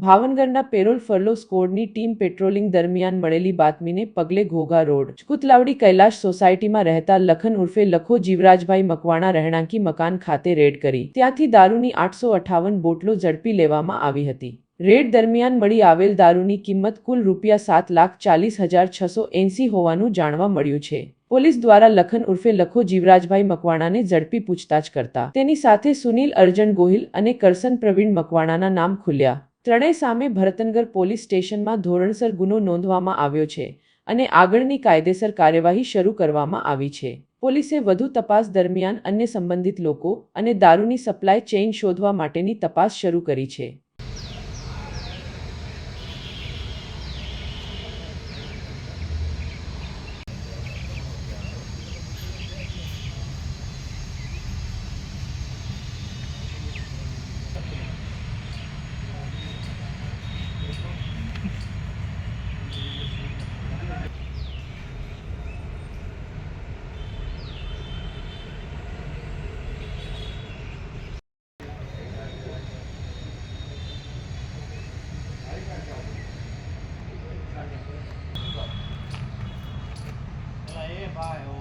ભાવનગરના parole furlough સ્કોડની team patrolling દરમિયાન મળેલી બાતમીને પગલે ઘોઘા રોડ કુતલાવડી કૈલાશ સોસાયટીમાં રહેતા લખન ઉર્ફે લખો જીવરાજભાઈ મકવાણા રહેણાંકી મકાન ખાતે રેડ કરી ત્યાંથી દારૂની 858 બોટલો ઝડપી લેવામાં આવી હતી। રેડ દરમિયાન મળી આવેલ દારૂની કિંમત કુલ ₹7,40,680 હોવાનું જાણવા મળ્યું છે। પોલીસ દ્વારા લખન ઉર્ફે લખો જીવરાજભાઈ મકવાણાને ઝડપી પૂછતાછ કરતા તેની સાથે સુનિલ અર્જન ગોહિલ અને કરસન પ્રવીણ મકવાણાના નામ ખુલ્યા। ત્રણેય સામે ભરતનગર પોલીસ સ્ટેશનમાં ધોરણસર ગુનો નોંધવામાં આવ્યો છે અને આગળની કાયદેસર કાર્યવાહી શરૂ કરવામાં આવી છે। પોલીસે વધુ તપાસ દરમિયાન અન્ય સંબંધિત લોકો અને દારૂની સપ્લાય ચેઇન શોધવા માટેની તપાસ શરૂ કરી છે। ભાઈ